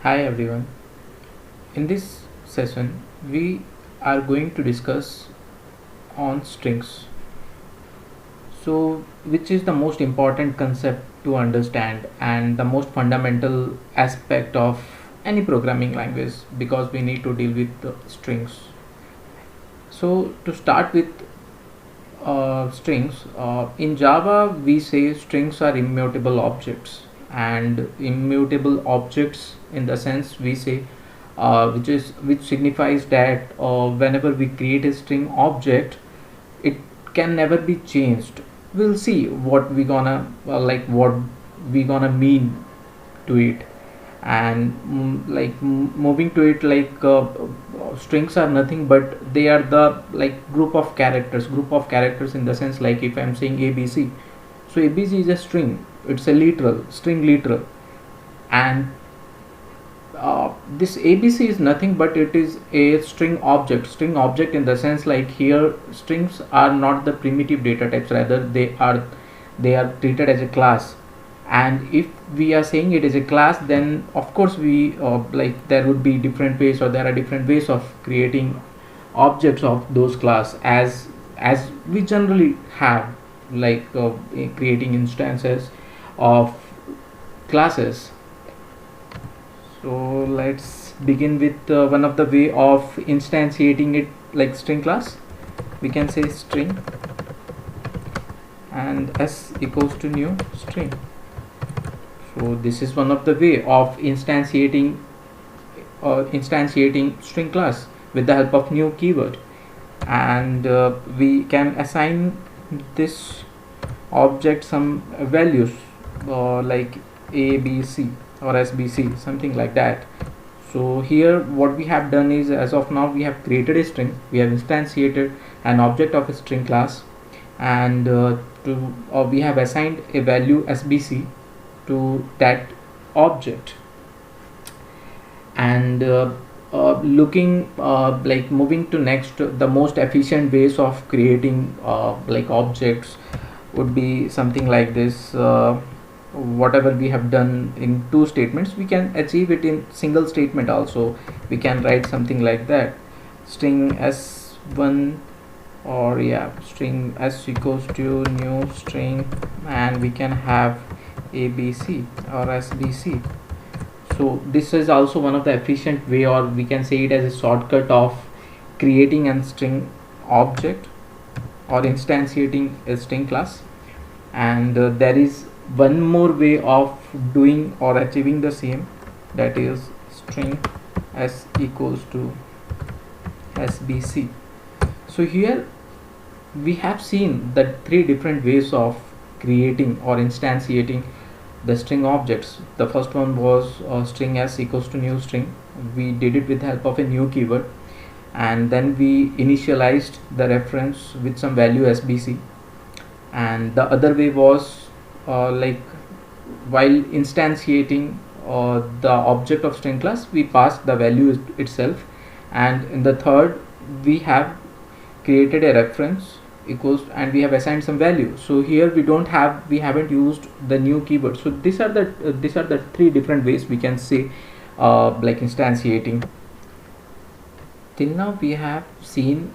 Hi everyone. In this session, we are going to discuss on strings. So, which is the most important concept to understand and the most fundamental aspect of any programming language because we need to deal with the strings. So, to start with strings, in Java we say strings are immutable objects, and immutable objects in the sense we say which signifies that whenever we create a string object, it can never be changed. We'll see what we gonna what we gonna mean to it, and moving to it, strings are nothing but they are the group of characters in the sense, like if I'm saying abc, so abc is a string, it's a string literal, and this abc is nothing but it is a string object in the sense, like here strings are not the primitive data types, rather they are treated as a class. And if we are saying it is a class, then of course we there would be different ways, or there are different ways of creating objects of those class, as we generally have, creating instances of classes. So let's begin with one of the way of instantiating it, like string class. We can say string and s equals to new string. So this is one of the way of instantiating string class with the help of new keyword, and we can assign this object some values, like a b c or sbc, something like that. So here what we have done is, as of now we have created a string, we have instantiated an object of a string class, and we have assigned a value sbc to that object. And moving to next, the most efficient ways of creating objects would be something like this. Whatever we have done in two statements, we can achieve it in single statement also. We can write something like that: string s1, or string s equals to new string, and we can have abc or sbc. So this is also one of the efficient way, or we can say it as a shortcut of creating a string object or instantiating a string class. And there is one more way of doing or achieving the same, that is string s equals to sbc. So here we have seen that three different ways of creating or instantiating the string objects. The first one was string s equals to new string. We did it with the help of a new keyword, and then we initialized the reference with some value sbc. And the other way was while instantiating the object of string class, we passed the value itself. And in the third, we have created a reference equals, and we have assigned some value. So here we haven't used the new keyword. So these are the three different ways we can say instantiating. Till now we have seen